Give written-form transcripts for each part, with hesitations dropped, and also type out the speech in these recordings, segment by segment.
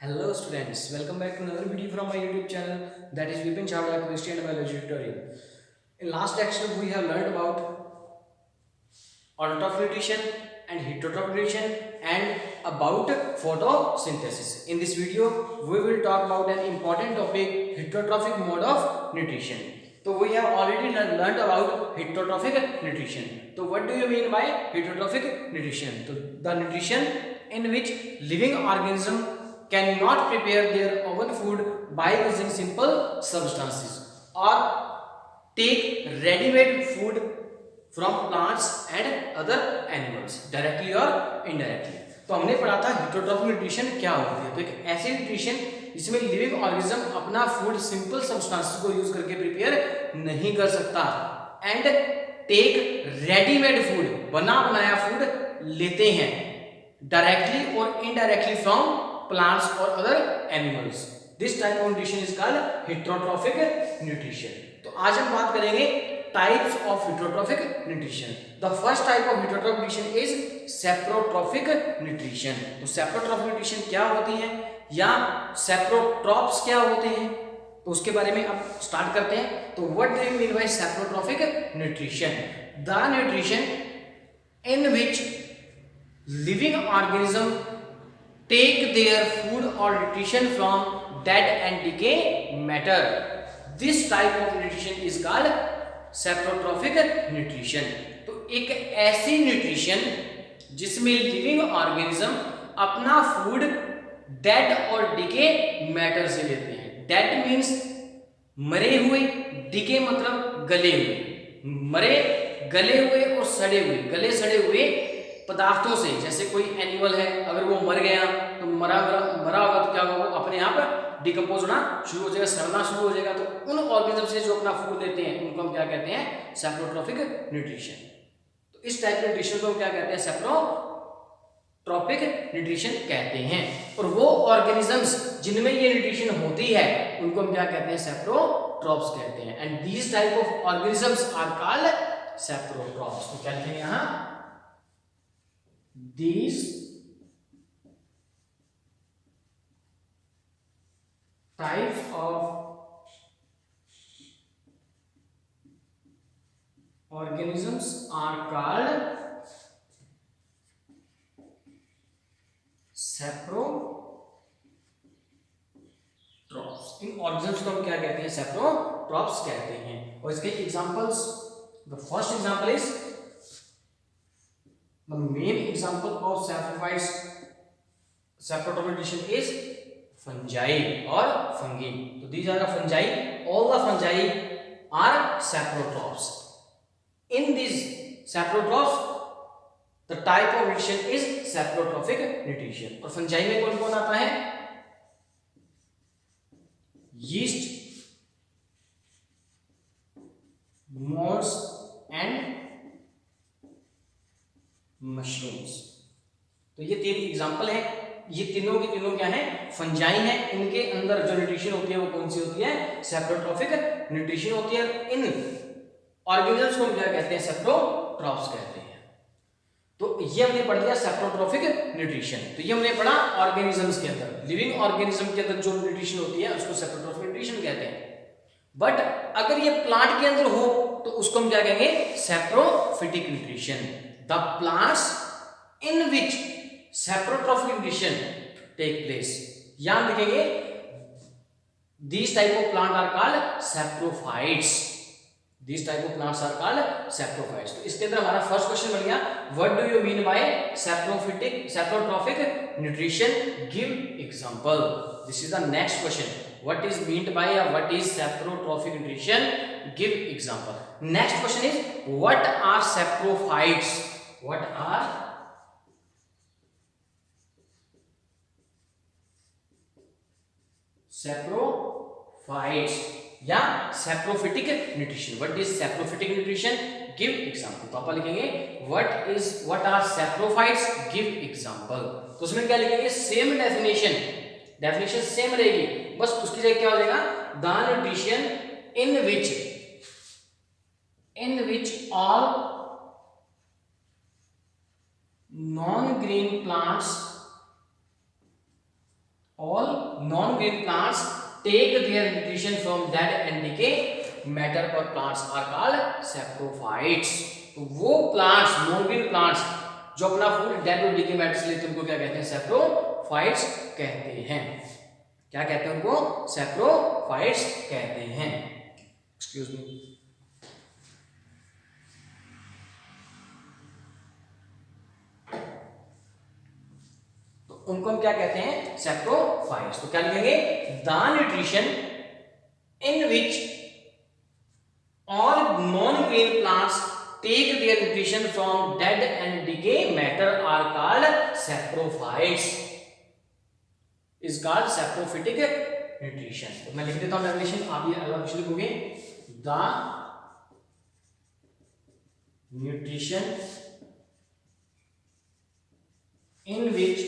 Hello students, welcome back to another video from my YouTube channel, that is Vipin Chawla Chemistry and Biology tutorial. In last lecture we have learned about autotrophic nutrition and heterotrophic nutrition and about photosynthesis. In this video we will talk about an important topic, heterotrophic mode of nutrition. So we have already learned about heterotrophic nutrition. So what do you mean by heterotrophic nutrition? So the nutrition in which living organism cannot prepare their own food by using simple substances or take ready-made food from plants and other animals directly or indirectly. तो हमने पढ़ा था heterotrophic nutrition क्या होती है। तो एक ऐसी न्यूट्रिशन जिसमें लिविंग ऑर्गेनिज्म अपना फूड सिंपल सब्सटेंसेस को यूज करके प्रिपेयर नहीं कर सकता एंड टेक रेडीमेड फूड बना बनाया फूड लेते हैं डायरेक्टली और indirectly from plants or other animals. This type of nutrition is called heterotrophic nutrition. तो आज हम बात करेंगे types of heterotrophic nutrition. The first type of heterotrophic nutrition is saprotrophic nutrition. तो saprotrophic nutrition क्या होती है या saprotrophs क्या होते हैं तो उसके बारे में अब स्टार्ट करते हैं. तो what do you mean by saprotrophic nutrition? The nutrition in which living organism take their food or nutrition from dead and decay matter. This type of nutrition is called saprotrophic nutrition. तो एक ऐसी nutrition जिसमें living organism अपना food dead और decay matter से लेते हैं. Dead means मरे हुए, डिके मतलब गले हुए. मरे, गले हुए और सड़े हुए, गले सड़े हुए पदार्थों से. जैसे कोई एनिमल है, अगर वो मर गया तो मरा होगा तो क्या होगा, वो अपने आप डिकम्पोज होना शुरू हो जाएगा, सड़ना शुरू हो जाएगा. तो उन ऑर्गेनिज्म से जो अपना फूड लेते हैं उनको हम क्या कहते हैं, सैप्रोट्रॉफिक न्यूट्रिशन. तो इस टाइप के न्यूट्रिशन को क्या कहते हैं, सैप्रोट्रॉफिक न्यूट्रिशन कहते हैं. और वो ऑर्गेनिजम्स जिनमें ये न्यूट्रिशन होती है उनको हम क्या कहते हैं, सैप्रोट्रॉप्स कहते हैं. And these type of organisms are called saprotrophs. तो क्या लिखेंगे यहाँ, these types of organisms are called saprotropes. In organisms को हम क्या कहते हैं, saprotropes कहते हैं. और इसके examples, the first example is the main example of saprotrophic nutrition is fungi or fungi. So these are the fungi. All the fungi are saprotrophs. In these saprotrophs, the type of nutrition is saprotrophic nutrition. और fungi में कौन कौन आता है, yeast, moths and mushrooms. तो ये तीन example है. ये तीनों की तीनों क्या है, फंजाई है. इनके अंदर जो न्यूट्रिशन होती है वो कौन सी होती है, सैप्रोट्रॉफिक न्यूट्रिशन होती है. इन ऑर्गेनिजम्स को क्या कहते हैं, सैप्रोट्रॉप्स कहते हैं. तो ये हमने पढ़ लिया सैप्रोट्रॉफिक न्यूट्रिशन. तो ये हमने पढ़ा ऑर्गेनिजम्स के अंदर, लिविंग ऑर्गेनिज्म के अंदर जो न्यूट्रिशन होती है उसको सैप्रोट्रॉफिक न्यूट्रिशन कहते हैं. बट अगर ये प्लांट के अंदर हो तो उसको हम क्या कहेंगे, saprophytic nutrition. The plants in which saprotrophic nutrition take place. याद रखेंगे, these type of plant are called saprophytes. These type of plants are called saprophytes. तो इसके अंदर हमारा फर्स्ट क्वेश्चन बन गया, what do you mean by saprotrophic nutrition? Give example. This is the next question. What is meant by what is saprotrophic nutrition? Give example. Next question is, what are saprophytes? What are saprophytes या saprophytic nutrition? What is saprophytic nutrition? Give example. तो आप लिखेंगे what are saprophytes? Give example. तो उसमें क्या लिखेंगे, same definition same रहेगी, बस उसकी जगह क्या हो जाएगा, the nutrition in which all non-green plants all non-green plants take their nutrition from dead and decay matter और plants are called saprophytes। तो वो plants नॉन ग्रीन प्लांट्स जो अपना फूड डेड और डिके मैटर से लेते हैं उनको क्या कहते हैं? सैप्रोफाइट्स कहते हैं। क्या कहते हैं उनको? सैप्रोफाइट्स कहते हैं। Excuse me. उनको हम क्या कहते हैं? सैप्रोफाइट्स। तो क्या लिखेंगे? The nutrition in which all non green plants take their nutrition from dead and decay matter are called saprophytes, is called saprophytic nutrition. तो मैं लिख देता हूं डेफिनेशन, आप ये अलग लिखोगे। The nutrition in which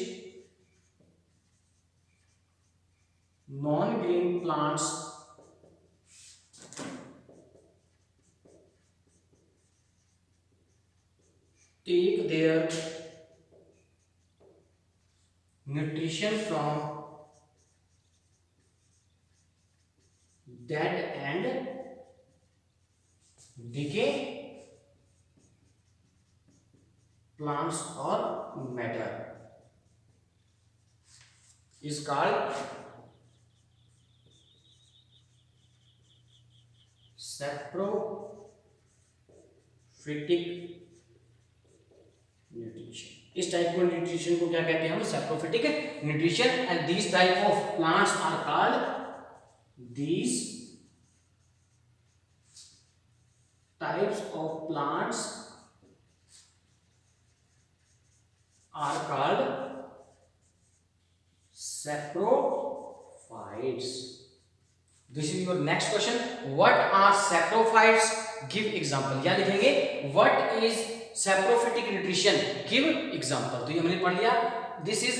non-green plants take their nutrition from dead and decay plants or matter is called saprophytic nutrition. इस टाइप को न्यूट्रिशन को क्या कहते हैं हम? Saprophytic nutrition. And this type of plants are called these types of plants are called saprophytes. This is your next question. What are saprophytes? Give example. या लिखेंगे what is saprophytic nutrition? Give example. तो ये हमने पढ़ लिया। This is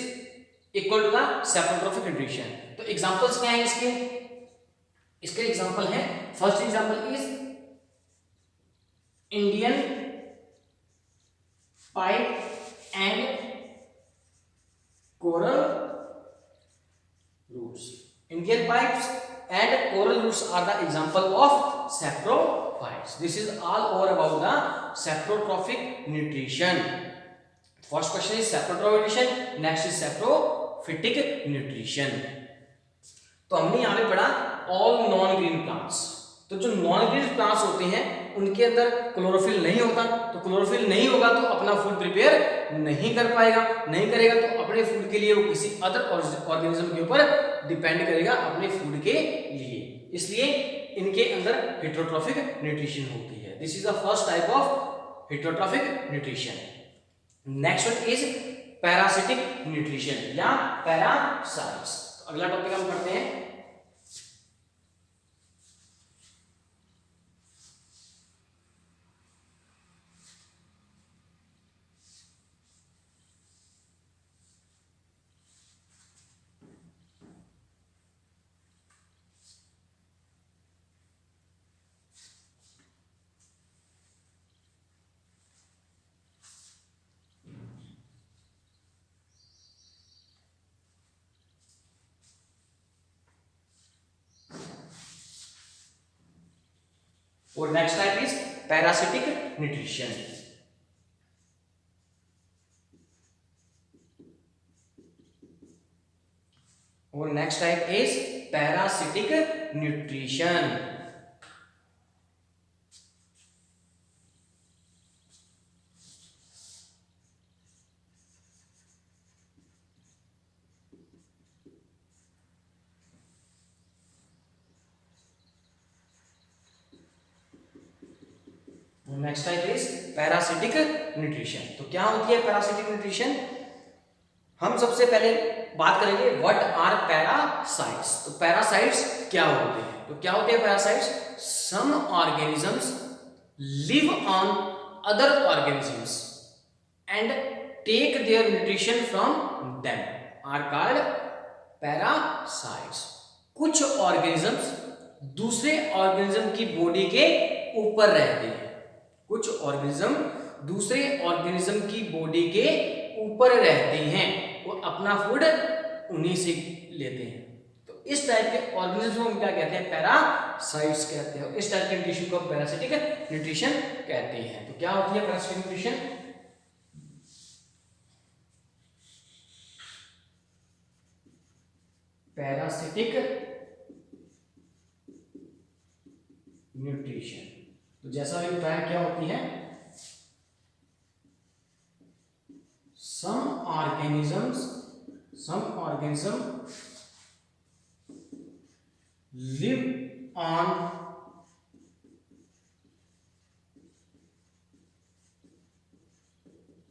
equal to the saprotrophic nutrition. तो examples क्या हैं इसके? इसके एग्जाम्पल है, first example is Indian pipe and coral roots. Indian pipes and coral roots are the example of saprophytes. This is all over about the saprotrophic nutrition. First question is saprotrophic nutrition, next is saprophytic nutrition. तो हमने यहां पे पढ़ा all non green plants. तो जो non green plants होते हैं उनके अंदर क्लोरोफिल नहीं होता, तो क्लोरोफिल नहीं होगा तो अपना फूड प्रिपेयर नहीं कर पाएगा, नहीं करेगा तो अपने फूड के लिए वो किसी अदर ऑर्गेनिज्म के ऊपर डिपेंड करेगा अपने फूड के लिए। इसलिए इनके अंदर हेटेरोट्रॉफिक न्यूट्रिशन होती है। This is the first type of heterotrophic nutrition. Next one is parasitic nutrition या पैरासाइट्स। अगला टॉपिक हम पढ़ते हैं और next type is parasitic nutrition. और next type is parasitic nutrition. Next type is parasitic nutrition. तो क्या होती है पैरासिटिक न्यूट्रिशन? हम सबसे पहले बात करेंगे व्हाट आर पैरासाइट्स। तो पैरासाइट्स क्या होते हैं? तो क्या होते हैं parasites? Some organisms live on other organisms and take their nutrition from them are called parasites. कुछ ऑर्गेनिजम्स दूसरे ऑर्गेनिज्म की बॉडी के ऊपर रहते हैं। कुछ ऑर्गेनिज्म दूसरे ऑर्गेनिज्म की बॉडी के ऊपर रहते हैं, वो अपना फूड उन्हीं से लेते हैं। तो इस टाइप के ऑर्गेनिज्म को हम क्या कहते हैं, पैरासाइट्स कहते हैं। इस टाइप के न्यूट्रिशन को हम पैरासिटिक न्यूट्रिशन कहते हैं। तो क्या होती है पैरासिटिक न्यूट्रिशन? पैरासिटिक न्यूट्रिशन, तो जैसा अभी बताया क्या होती है, some organism live on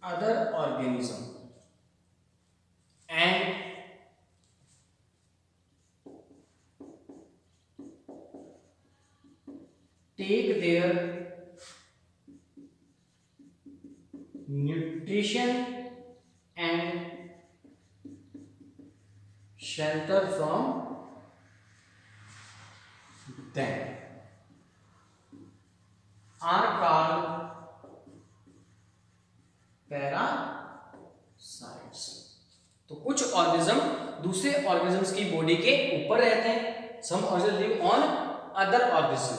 other organism and take their nutrition and shelter from them are called parasites। तो कुछ ऑर्गेनिज्म दूसरे ऑर्गेनिजम्स की बॉडी के ऊपर रहते हैं, some organism live on other organism,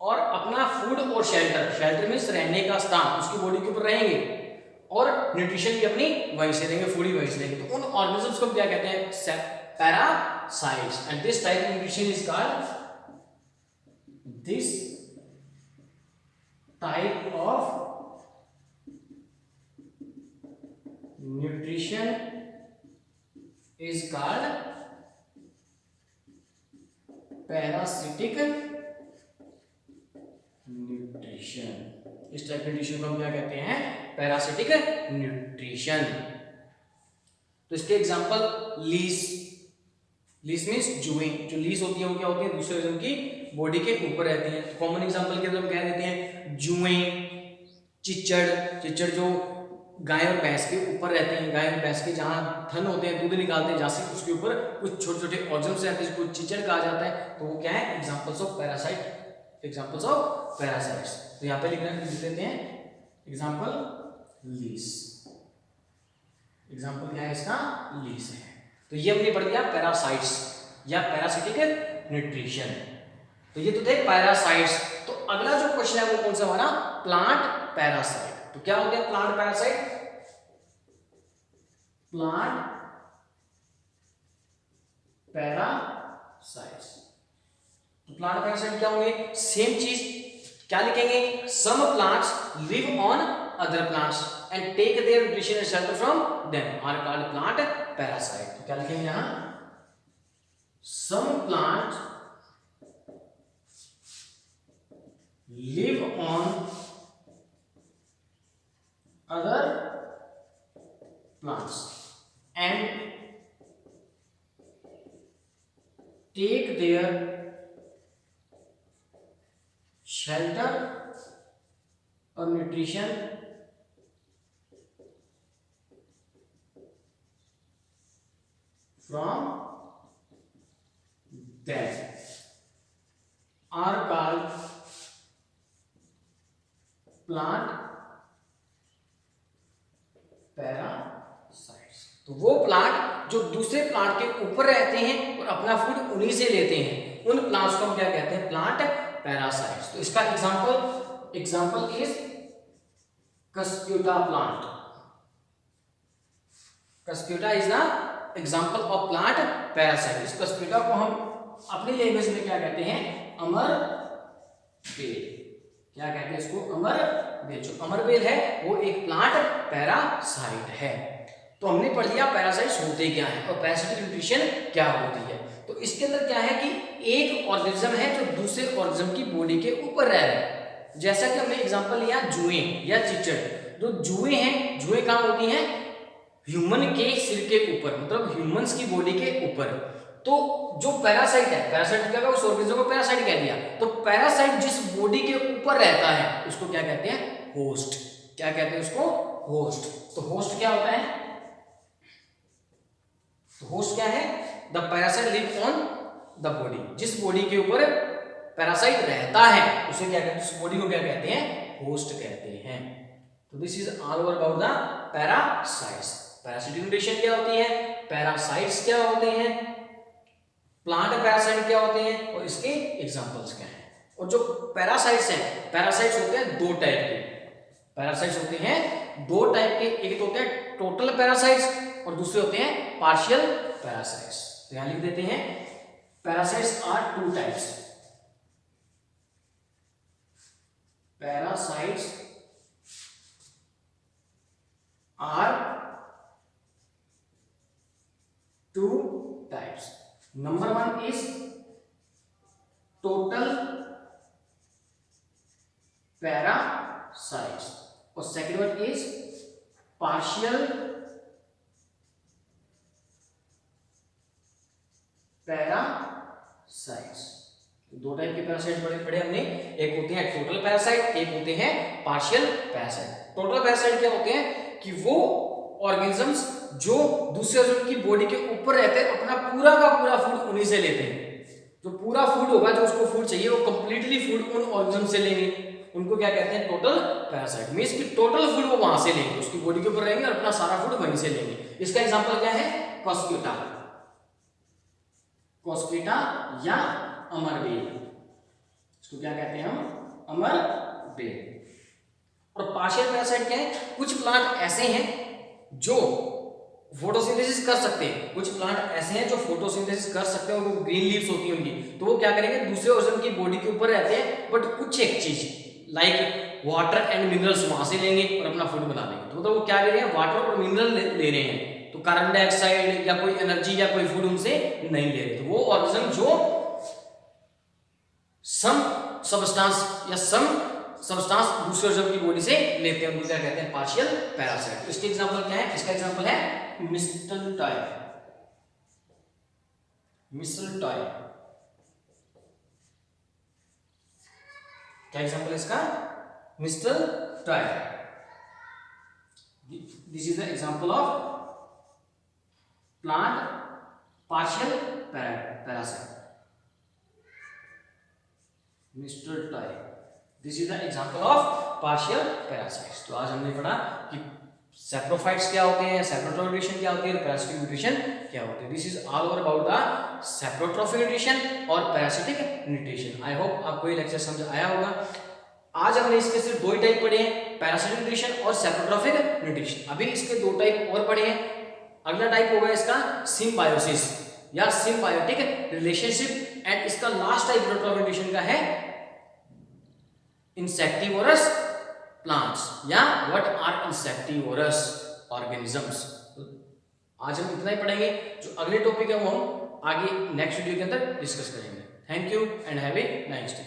और अपना फूड और शेल्टर मीन्स रहने का स्थान उसकी बॉडी के ऊपर रहेंगे, और न्यूट्रिशन भी अपनी वहीं से लेंगे, फूड ही वहीं से लेंगे। तो उन ऑर्गेनिजम्स को क्या कहते हैं, parasites. And this type of nutrition is called, this type of nutrition is called parasitic nutrition. इस टाइप के न्यूट्रिशन को हम क्या कहते हैं, पैरासिटिक न्यूट्रिशन। तो इसके एग्जांपल लीस मींस जुएं, जो लीस होती है वो क्या होती है, दूसरे ऑर्गेनिज्म की बॉडी के ऊपर रहती हैं। तो कॉमन एग्जांपल के हम कह देते हैं जुएं, चिचड़ जो गाय और भैंस के ऊपर रहते हैं, गाय और भैंस के जहां थन होते हैं, दूध निकालते हैं, जहां से उसके ऊपर कुछ छोटे छोटे ऑर्गेनिज्म रहते हैं जिसको चिचड़ कहा जाता है। तो वो क्या है, एग्जांपल्स ऑफ पैरासाइट्स। तो यहाँ पे लिख देते हैं एग्जांपल लीस। एग्जांपल क्या है इसका, लीस है। तो ये हमने पढ़ दिया पैरासाइट्स या पैरासिटिक न्यूट्रिशन। तो ये तो थे पैरासाइट्स। तो अगला जो क्वेश्चन है वो कौन सा हमारा, प्लांट पैरासाइट। तो क्या होते हैं प्लांट पैरासाइट? Plant parasites. तो प्लांट पैरासाइट क्या होंगे, सेम चीज क्या लिखेंगे, some plants live on other plants and take their nutrition and shelter from them are called plant parasite. तो क्या लिखेंगे यहां, some plants live on other plants and take their shelter or nutrition from them are called plant parasites. तो वो plant जो दूसरे plant के ऊपर रहते हैं और अपना फूड उन्हीं से लेते हैं, उन प्लांट्स को हम क्या कहते हैं, प्लांट पैरासाइट्स। तो इसका example is Cuscuta plant. Cuscuta is the example of plant parasite. इस कस्क्यूटा को हम अपनी लैंग्वेज में क्या कहते हैं, अमर बेल। क्या कहते हैं इसको, अमर बेल। जो अमर बेल है वो एक प्लांट पैरासाइट है। तो हमने पढ़ लिया पैरासाइट्स होते क्या हैं और पैरासिटिक न्यूट्रिशन क्या होती है। तो इसके अंदर क्या है कि एक ऑर्गेनिज्म है जो दूसरे ऑर्गेनिज्म की बॉडी के ऊपर रह रहा है। जैसा कि हमने एग्जांपल लिया जुएं या चिचड़। जो जुएं हैं, जुएं कहाँ होती हैं, ह्यूमन के सिर के ऊपर, मतलब ह्यूमंस की बॉडी के ऊपर। तो जो पैरासाइट है, पैरासाइट क्या, उस ऑर्गेनिज्म को पैरासाइट कह दिया। तो पैरासाइट जिस बॉडी के ऊपर रहता है उसको क्या कहते हैं, होस्ट। क्या कहते हैं उसको, होस्ट। तो होस्ट क्या होता है, तो होस्ट क्या है, the parasite live on the body. जिस बॉडी के ऊपर पैरासाइट रहता है उसे क्या कहते हैं, उस बॉडी को क्या कहते हैं, होस्ट कहते हैं। तो this is all over about the parasites. Parasitic nutrition क्या होती है, पैरासाइट्स क्या होते हैं, प्लांट पैरासाइट क्या होते हैं और इसके एग्जांपल्स क्या हैं। और जो पैरासाइट्स हैं, पैरासाइट्स होते हैं दो टाइप के, पैरासाइट्स होते हैं दो टाइप के, एक तो होते हैं टोटल पैरासाइट्स और दूसरे होते हैं पार्शियल पैरासाइट्स। तो यहां लिख देते हैं parasites are two types, parasites are two types. Number one is total parasites और second one is partial parasites. दो टाइप के पैरासाइट पढ़े हमने, एक होते हैं टोटल पैरासाइट, एक होते हैं पार्शियल पैरासाइट। टोटल पैरासाइट क्या होते हैं कि वो ऑर्गेनिजम्स जो दूसरे ऑर्गेनिज्म की बॉडी के ऊपर रहते हैं, अपना पूरा का पूरा फूड उन्हीं से लेते हैं। जो पूरा फूड होगा, जो उसको फूड चाहिए, वो कंप्लीटली फूड उन ऑर्गेनिज्म से लेंगे, उनको क्या कहते हैं टोटल पैरासाइट। मींस कि टोटल फूड वो वहां से लेंगे, उसकी बॉडी के ऊपर रहेंगे और अपना सारा फूड वहीं से लेंगे। इसका एग्जांपल क्या है, कॉस्क्यूटा, कॉस्क्यूटा या अमरबेल, इसको क्या कहते हैं हम, अमरबेल। और पार्शियल पैरासाइट क्या है, कुछ प्लांट ऐसे हैं जो फोटोसिंथेसिस कर सकते हैं, कुछ प्लांट ऐसे हैं जो फोटोसिंथेसिस कर सकते हैं और वो ग्रीन लीव्स होती हैं उनकी, तो वो क्या करेंगे दूसरे ऑर्गेनिज्म की बॉडी के ऊपर रहते हैं, बट कुछ एक चीज लाइक वाटर एंड मिनरल्स वहां से लेंगे और अपना फूड बना लेंगे। तो मतलब वो क्या ले रहे हैं, वाटर और मिनरल ले रहे हैं, तो कार्बन डाइऑक्साइड या कोई एनर्जी या कोई फूड उनसे नहीं ले रहे। तो वो ऑर्गेनिज्म जो सम सब्सटेंस या सम सब्सटेंस दूसरे ऑर्गेनिज्म की बॉडी से लेते हैं, उनको क्या कहते हैं पार्शियल पैरासाइट। इसके एग्जांपल क्या है, इसका एग्जांपल है मिस्टलटॉय, मिस्टलटॉय क्या एग्जांपल है इसका, mistletoe. This is the example of plant partial parasite, mistletoe. This is the example of partial parasites. तो आज हमने पढ़ा कि सैप्रोफाइट्स क्या होते हैं, सैप्रोट्रॉफिक न्यूट्रिशन क्या होती है और पैरासिटिक न्यूट्रिशन क्या होती है। This is all over about the saprotrophic nutrition और पैरासिटिक न्यूट्रिशन। आई होप आपको ये लेक्चर समझ आया होगा। आज हमने इसके सिर्फ दो ही टाइप पढ़े हैं, पैरासिटिक न्यूट्रिशन और सैप्रोट्रॉफिक न्यूट्रिशन। अभी इसके दो टाइप और पढ़े हैं। अगला टाइप होगा इसका सिम्बायोसिस या सिम्बायोटिक रिलेशनशिप, एंड इसका लास्ट टाइप पैरासिटिक न्यूट्रिशन का है इंसेक्टिवोरस प्लांट्स या व्हाट आर इंसेक्टिवोरस ऑर्गेनिजम्स। आज हम इतना ही पढ़ेंगे, जो अगले टॉपिक है वो हम आगे नेक्स्ट वीडियो के अंदर डिस्कस करेंगे। Thank you and have a nice day.